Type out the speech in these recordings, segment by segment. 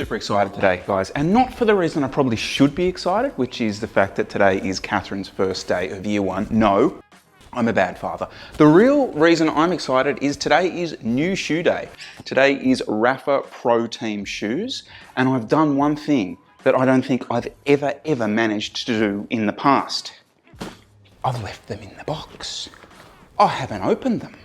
super excited today, guys, and not for the reason I probably should be excited, which is the fact that today is Catherine's first day of year one. No, I'm a bad father. The real reason I'm excited is today is new shoe day. Today is Rapha Pro Team shoes, and I've done one thing that I don't think I've ever managed to do in the past. I've left them in the box. I haven't opened them.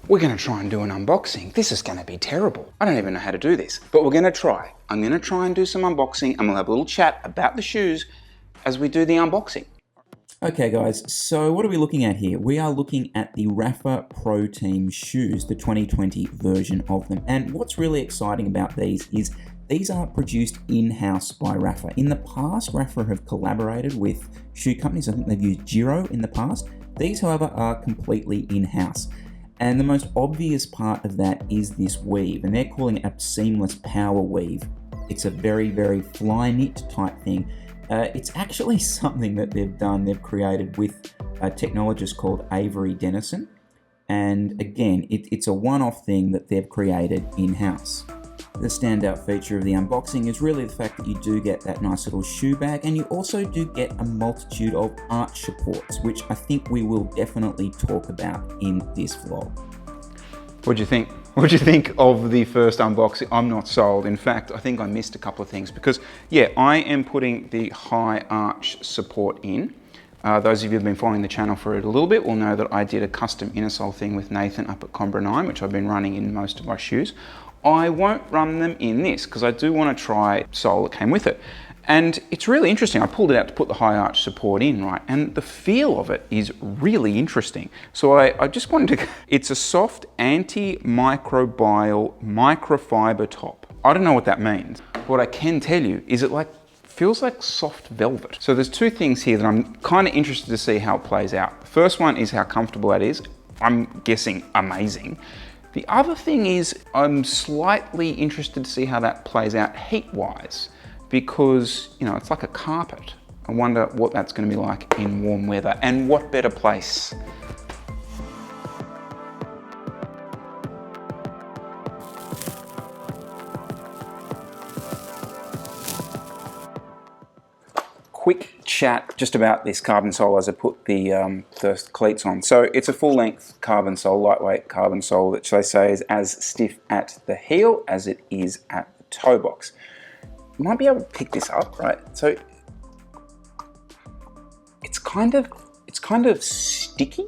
We're gonna try and do an unboxing. This is gonna be terrible. I don't even know how to do this, but we're gonna try. I'm gonna try and do some unboxing and we'll have a little chat about the shoes as we do the unboxing. Okay guys, so what are we looking at here? We are looking at the Rapha Pro Team shoes, the 2020 version of them. And what's really exciting about these is these are produced in-house by Rapha. In the past, Rapha have collaborated with shoe companies. I think they've used Giro in the past. These, however, are completely in-house. And the most obvious part of that is this weave, and they're calling it a seamless power weave. It's a very, very fly knit type thing. It's actually something that they've done, they've created with a technologist called Avery Dennison. And again, it's a one-off thing that they've created in-house. The standout feature of the unboxing is really the fact that you do get that nice little shoe bag, and you also do get a multitude of arch supports, which I think we will definitely talk about in this vlog. What'd you think? What'd you think of the first unboxing? I'm not sold. In fact, I think I missed a couple of things because, yeah, I am putting the high arch support in. Those of you who've been following the channel for a little bit will know that I did a custom inner-sole thing with Nathan up at Combra 9, which I've been running in most of my shoes. I won't run them in this because I do want to try sole that came with it. And it's really interesting. I pulled it out to put the high arch support in, right? And the feel of it is really interesting. So I just wanted to, it's a soft antimicrobial microfiber top. I don't know what that means. What I can tell you is it feels like soft velvet. So there's two things here that I'm kind of interested to see how it plays out. The first one is how comfortable that is. I'm guessing amazing. The other thing is I'm slightly interested to see how that plays out heat-wise because, you know, it's like a carpet. I wonder what that's going to be like in warm weather, and what better place. Quick chat just about this carbon sole as I put the first cleats on. So it's a full-length carbon sole, lightweight carbon sole, which they say is as stiff at the heel as it is at the toe box. You might be able to pick this up, right? So it's kind of sticky,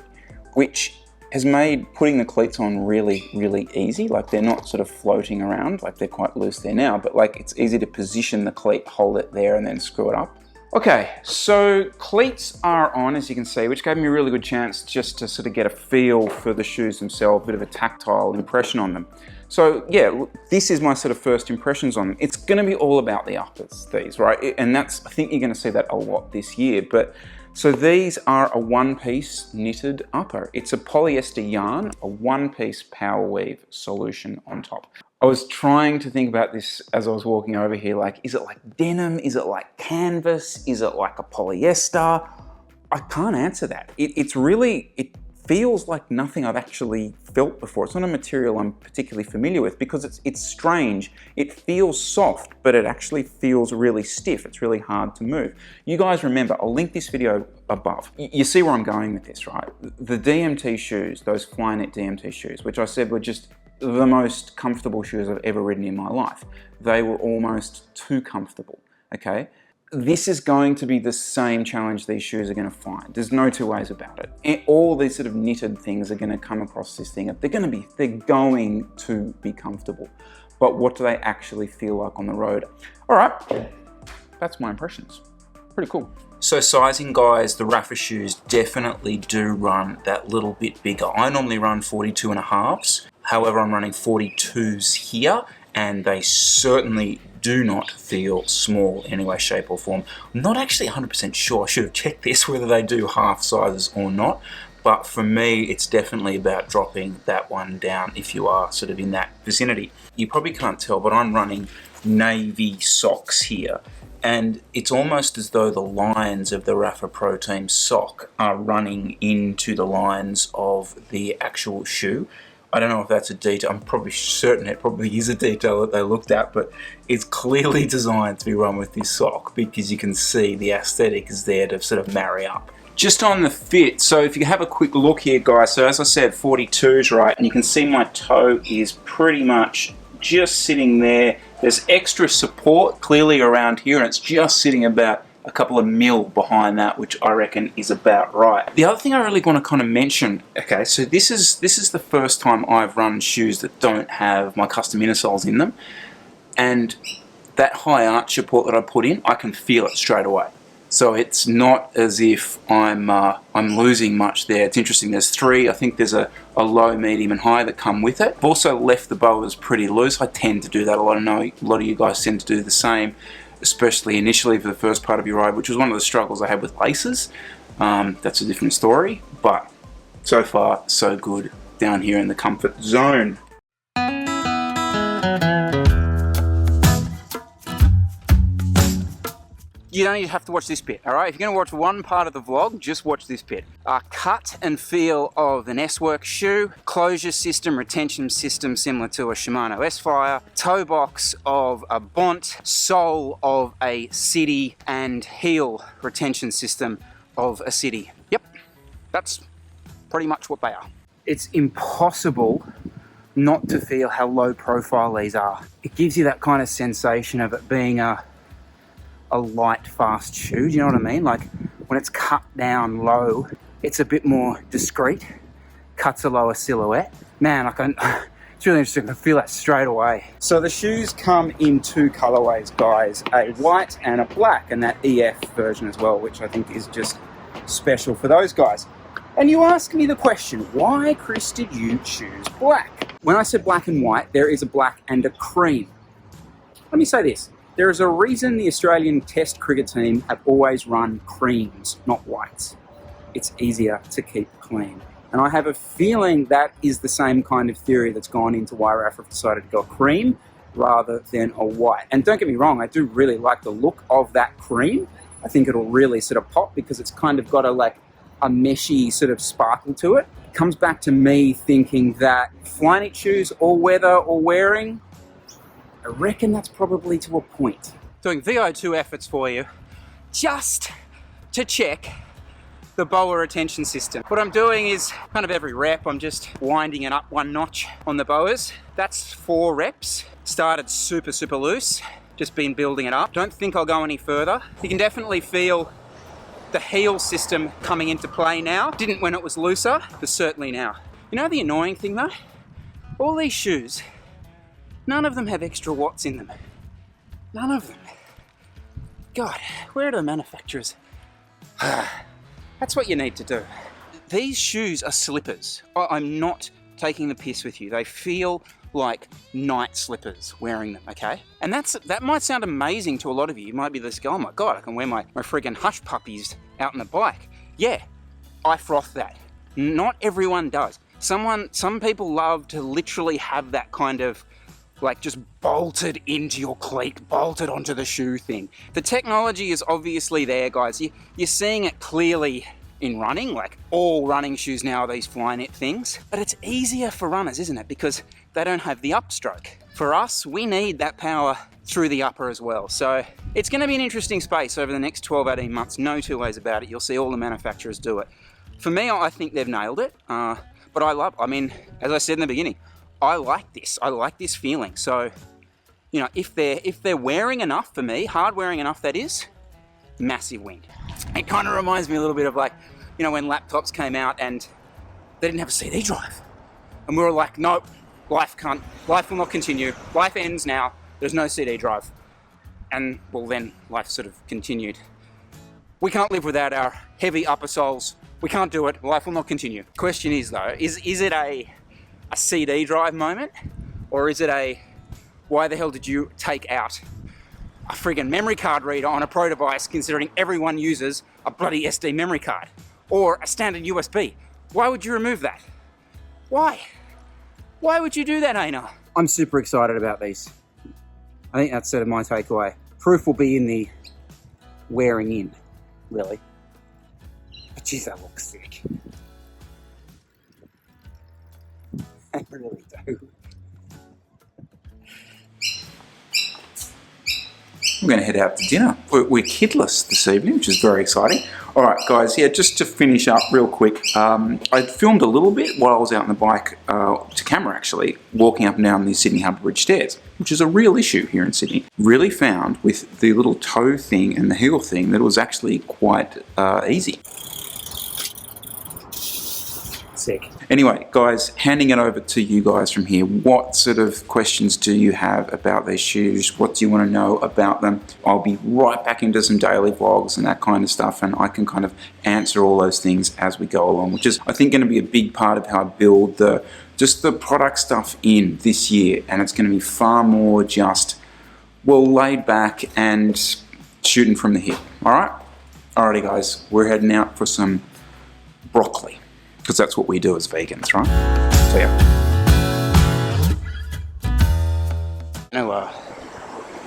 which has made putting the cleats on really, really easy. Like they're not sort of floating around, like they're quite loose there now, but like it's easy to position the cleat, hold it there and then screw it up. Okay, so cleats are on, as you can see, which gave me a really good chance just to sort of get a feel for the shoes themselves, a bit of a tactile impression on them. So yeah, this is my sort of first impressions on them. It's gonna be all about the uppers, these, right? And I think you're gonna see that a lot this year. But so these are a one-piece knitted upper. It's a polyester yarn, a one-piece Powerweave solution on top. I was trying to think about this as I was walking over here, like, is it like denim? Is it like canvas? Is it like a polyester? I can't answer that. It feels like nothing I've actually felt before. It's not a material I'm particularly familiar with because it's strange. It feels soft, but it actually feels really stiff. It's really hard to move. You guys remember, I'll link this video above. You see where I'm going with this, right? The DMT shoes, those Flyknit DMT shoes, which I said were just the most comfortable shoes I've ever ridden in my life. They were almost too comfortable, okay? This is going to be the same challenge these shoes are going to find. There's no two ways about it. And all these sort of knitted things are going to come across this thing. They're going to be comfortable. But what do they actually feel like on the road? All right, that's my impressions. Pretty cool. So sizing, guys, the Rapha shoes definitely do run that little bit bigger. I normally run 42.5s. However, I'm running 42s here, and they certainly do not feel small in any way, shape or form. I'm not actually 100% sure. I should have checked this, whether they do half sizes or not. But for me, it's definitely about dropping that one down if you are sort of in that vicinity. You probably can't tell, but I'm running navy socks here. And it's almost as though the lines of the Rapha Pro Team sock are running into the lines of the actual shoe. I don't know if that's a detail. I'm probably certain it probably is a detail that they looked at, but it's clearly designed to be run with this sock because you can see the aesthetic is there to sort of marry up. Just on the fit, so if you have a quick look here, guys, so as I said, 42s, right, and you can see my toe is pretty much just sitting there. There's extra support clearly around here, and it's just sitting about a couple of mil behind that, which I reckon is about right. The other thing I really want to kind of mention, okay, so this is the first time I've run shoes that don't have my custom innersoles in them, and that high arch support that I put in, I can feel it straight away. So it's not as if I'm losing much there. It's interesting, there's three, I think there's a low, medium and high that come with it. I've also left the boas pretty loose. I tend to do that. I know a lot of you guys tend to do the same, especially initially for the first part of your ride, which was one of the struggles I had with laces. That's a different story, but so far so good down here in the comfort zone. You don't even have to watch this bit, all right? If you're gonna watch one part of the vlog, just watch this bit. Cut and feel of an S-Work shoe, closure system, retention system similar to a Shimano S-Fire, toe box of a Bont, sole of a City, and heel retention system of a City. Yep, that's pretty much what they are. It's impossible not to feel how low profile these are. It gives you that kind of sensation of it being a light, fast shoe, do you know what I mean? Like when it's cut down low, it's a bit more discreet, cuts a lower silhouette. Man, it's really interesting, I feel that straight away. So the shoes come in two colorways, guys, a white and a black, and that EF version as well, which I think is just special for those guys. And you ask me the question, why, Chris, did you choose black? When I said black and white, there is a black and a cream. Let me say this. There is a reason the Australian Test cricket team have always run creams, not whites. It's easier to keep clean. And I have a feeling that is the same kind of theory that's gone into why Rapha have decided to go cream rather than a white. And don't get me wrong, I do really like the look of that cream. I think it'll really sort of pop because it's kind of got a meshy sort of sparkle to it. It comes back to me thinking that Flyknit shoes, all weather or wearing, I reckon that's probably to a point. Doing VO2 efforts for you, just to check the boa retention system. What I'm doing is kind of every rep, I'm just winding it up one notch on the boas. That's 4 reps. Started super, super loose, just been building it up. Don't think I'll go any further. You can definitely feel the heel system coming into play now. Didn't when it was looser, but certainly now. You know the annoying thing though? All these shoes, none of them have extra watts in them. None of them. God, where are the manufacturers? That's what you need to do. These shoes are slippers. I'm not taking the piss with you. They feel like night slippers wearing them, okay? And that might sound amazing to a lot of you. You might be this guy, oh my God, I can wear my friggin' hush puppies out on the bike. Yeah, I froth that. Not everyone does. Some people love to literally have that kind of just bolted into your cleat, bolted onto the shoe thing. The technology is obviously there, guys. You're seeing it clearly in running, all running shoes now are these Flyknit things. But it's easier for runners, isn't it? Because they don't have the upstroke. For us, we need that power through the upper as well. So it's gonna be an interesting space over the next 12, 18 months. No two ways about it. You'll see all the manufacturers do it. For me, I think they've nailed it. But as I said in the beginning, I like this. I like this feeling. So, if they're wearing enough for me, hard wearing enough, that is, massive win. It kind of reminds me a little bit of when laptops came out and they didn't have a CD drive. And we were like, nope, life will not continue. Life ends now. There's no CD drive. And well, then life sort of continued. We can't live without our heavy upper soles. We can't do it. Life will not continue. Question is though, is it a CD drive moment, or is it a why the hell did you take out a friggin' memory card reader on a pro device considering everyone uses a bloody SD memory card or a standard USB? Why would you remove that? Why would you do that, Aina? I'm super excited about these. I think that's sort of my takeaway. Proof will be in the wearing in, really. But geez, that looks sick. They really do. We're going to head out to dinner. We're kidless this evening, which is very exciting. All right, guys, yeah, just to finish up real quick, I filmed a little bit while I was out on the bike, to camera actually, walking up and down the Sydney Harbour Bridge stairs, which is a real issue here in Sydney. Really found with the little toe thing and the heel thing that it was actually quite easy. Sick. Anyway, guys, handing it over to you guys from here. What sort of questions do you have about these shoes? What do you want to know about them? I'll be right back into some daily vlogs and that kind of stuff, and I can kind of answer all those things as we go along, which is, I think, going to be a big part of how I build just the product stuff in this year. And it's going to be far more just, well, laid back and shooting from the hip. All right? Alrighty, guys, we're heading out for some broccoli, because that's what we do as vegans, right? So yeah. I'm going to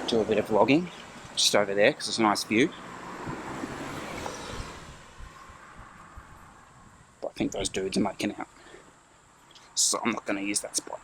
do a bit of vlogging just over there because it's a nice view. But I think those dudes are making out, so I'm not going to use that spot.